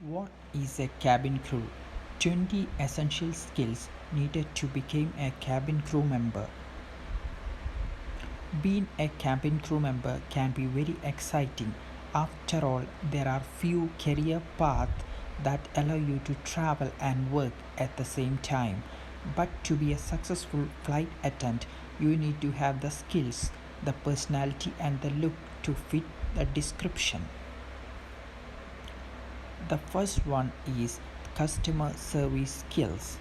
What is a cabin crew? 20 essential skills needed to become a cabin crew member. Being a cabin crew member can be very exciting. After all, there are few career paths that allow you to travel and work at the same time. But to be a successful flight attendant, you need to have the skills, the personality, and the look to fit the description. The first one is customer service skills.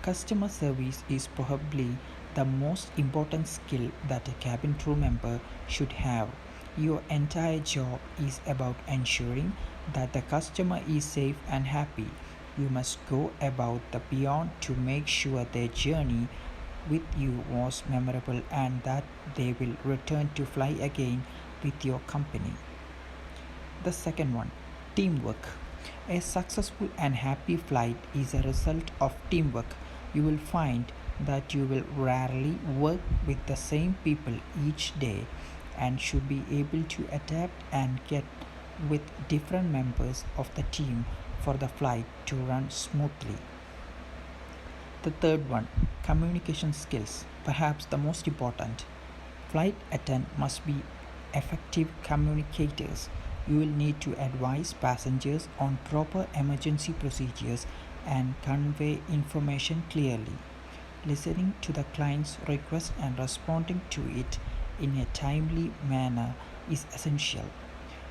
Customer service is probably the most important skill that a cabin crew member should have. Your entire job is about ensuring that the customer is safe and happy. You must go above the beyond to make sure their journey with you was memorable and that they will return to fly again with your company. The second one, teamwork. A successful and happy flight is a result of teamwork. You will find that you will rarely work with the same people each day and should be able to adapt and get with different members of the team for the flight to run smoothly. The third one, communication skills, perhaps the most important. Flight attendants must be effective communicators. You will need to advise passengers on proper emergency procedures and convey information clearly. Listening to the client's request and responding to it in a timely manner is essential.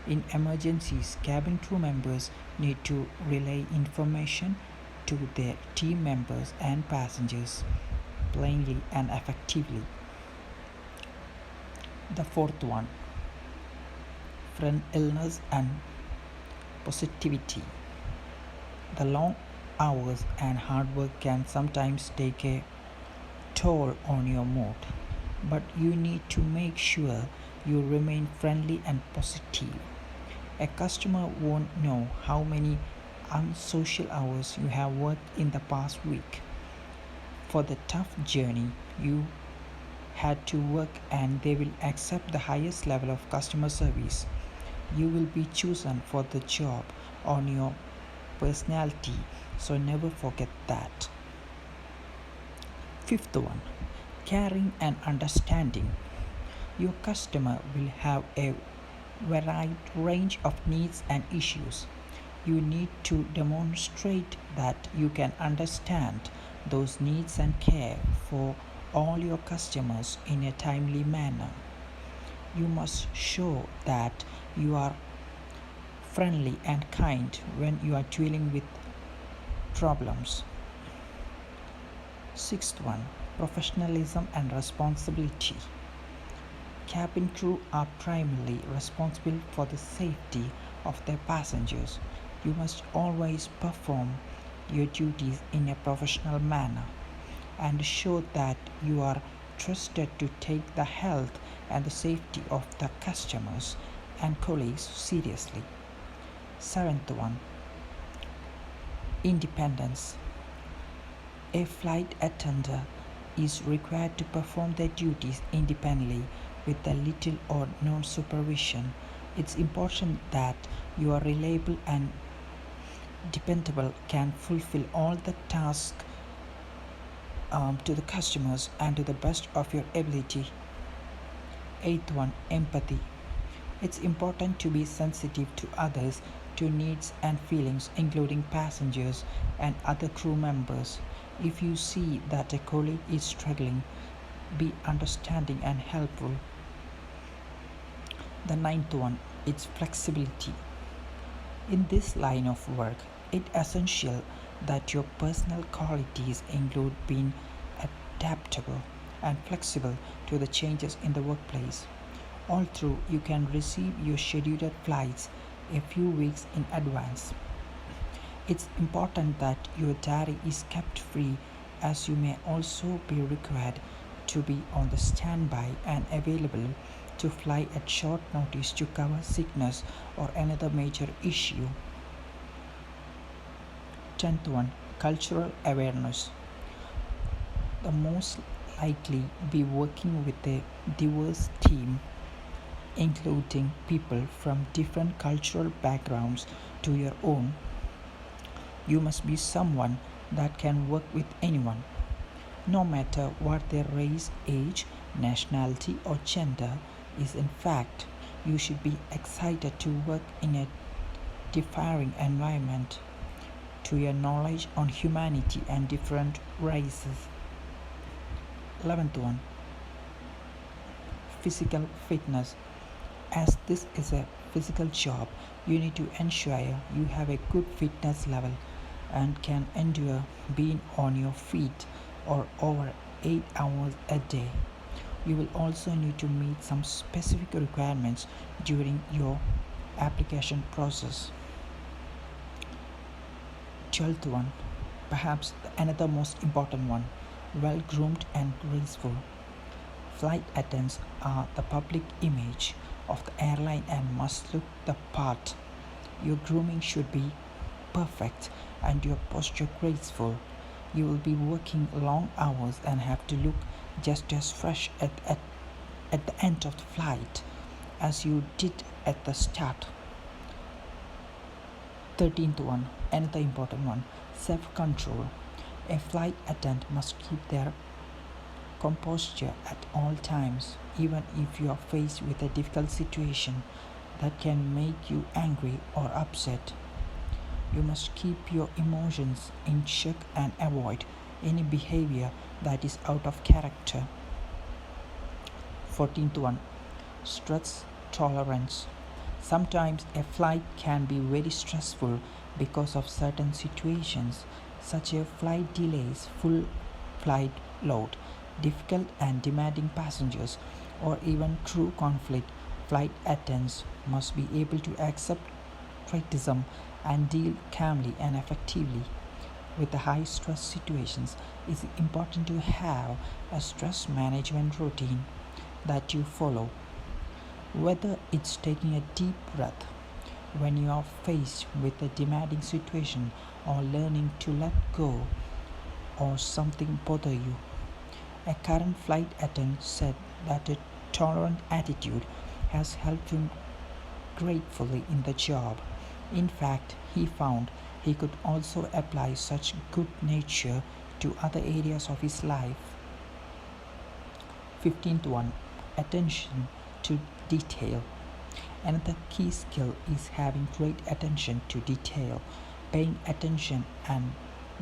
In emergencies, cabin crew members need to relay information to their team members and passengers plainly and effectively. The fourth one, friendliness and positivity. The long hours and hard work can sometimes take a toll on your mood, but you need to make sure you remain friendly and positive. A customer won't know how many unsocial hours you have worked in the past week. For the tough journey you had to work, and they will accept the highest level of customer service. You will be chosen for the job on your personality, so never forget that. Fifth one, caring and understanding. Your customer will have a wide range of needs and issues. You need to demonstrate that you can understand those needs and care for all your customers in a timely manner. You must show that you are friendly and kind when you are dealing with problems. Sixth one, professionalism and responsibility. Cabin crew are primarily responsible for the safety of their passengers. You must always perform your duties in a professional manner and show that you are trusted to take the health and the safety of the customers and colleagues seriously. Seventh one, independence. A flight attendant is required to perform their duties independently with a little or no supervision. It's important that you are reliable and dependable, can fulfill all the tasks to the customers and to the best of your ability. Eighth one, empathy. It's important to be sensitive to others, to needs and feelings, including passengers and other crew members. If you see that a colleague is struggling, be understanding and helpful. The ninth one, it's flexibility. In this line of work, it's essential that your personal qualities include being adaptable and flexible to the changes in the workplace. Although you can receive your scheduled flights a few weeks in advance, it's important that your diary is kept free, as you may also be required to be on the standby and available to fly at short notice to cover sickness or another major issue. 10th one, cultural awareness. The most likely be working with a diverse team including people from different cultural backgrounds to your own. You must be someone that can work with anyone, no matter what their race, age, nationality, or gender is. In fact, you should be excited to work in a differing environment to your knowledge on humanity and different races. 11th one, physical fitness. As this is a physical job, you need to ensure you have a good fitness level and can endure being on your feet or over 8 hours a day. You will also need to meet some specific requirements during your application process. 12th one, perhaps another most important one, well groomed and graceful. Flight attendants are the public image of the airline and must look the part. Your grooming should be perfect and your posture graceful. You will be working long hours and have to look just as fresh at the end of the flight as you did at the start. 13th one, another important one, self-control. A flight attendant must keep their composure at all times, even if you are faced with a difficult situation that can make you angry or upset. You must keep your emotions in check and avoid any behavior that is out of character. 14th one, stress tolerance. Sometimes a flight can be very stressful because of certain situations, such as flight delays, full flight load, difficult and demanding passengers, or even crew conflict. Flight attendants must be able to accept criticism and deal calmly and effectively with the high stress situations. It's important to have a stress management routine that you follow, whether it's taking a deep breath when you are faced with a demanding situation or learning to let go or something bother you. A current flight attendant said that a tolerant attitude has helped him gratefully in the job. In fact, he found he could also apply such good nature to other areas of his life. 15th one, attention to detail. Another key skill is having great attention to detail. Paying attention and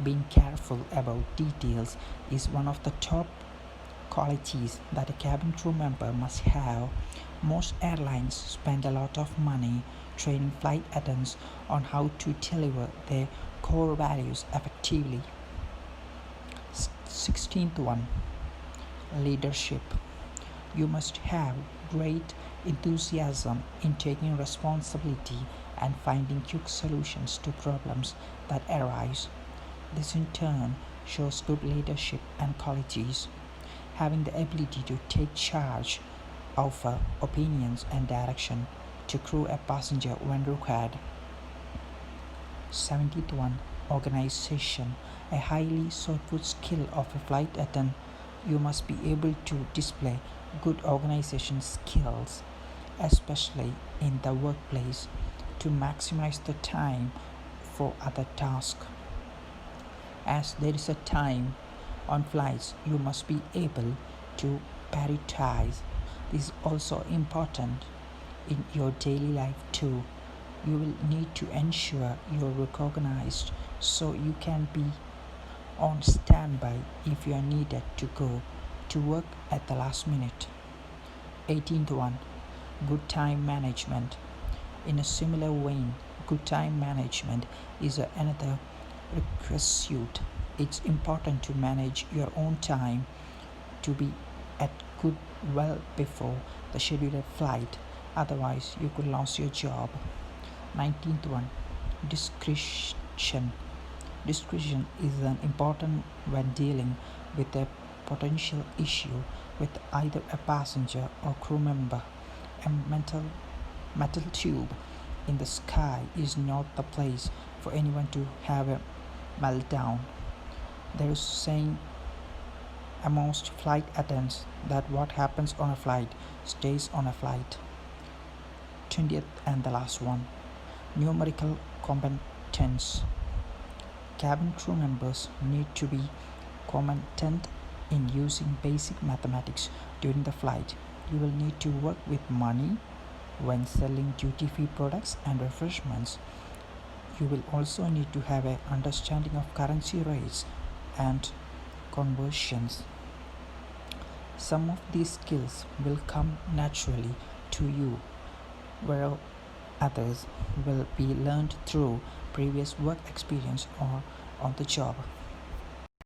being careful about details is one of the top qualities that a cabin crew member must have. Most airlines spend a lot of money training flight attendants on how to deliver their core values effectively. 16th one, leadership. You must have great enthusiasm in taking responsibility and finding quick solutions to problems that arise. This in turn shows good leadership and qualities. Having the ability to take charge, offer opinions and direction to crew a passenger when required. 70th one, organization. A highly sought skill of a flight attendant. You must be able to display good organization skills, especially in the workplace, to maximize the time for other tasks. As there is a time on flights, you must be able to prioritize. This is also important in your daily life too. You will need to ensure you're recognized so you can be on standby if you are needed to go to work at the last minute. 18th one, good time management. In a similar vein, good time management is another requisite. It's important to manage your own time to be at good well before the scheduled flight, otherwise you could lose your job. 19th one, discretion. Discretion is an important when dealing with a potential issue with either a passenger or crew member. A metal tube in the sky is not the place for anyone to have a meltdown. There is a saying amongst flight attendants that what happens on a flight stays on a flight. 20th and the last one, numerical competence. Cabin crew members need to be competent in using basic mathematics during the flight. You will need to work with money when selling duty-free products and refreshments. You will also need to have an understanding of currency rates and conversions. Some of these skills will come naturally to you, where others will be learned through previous work experience or on the job.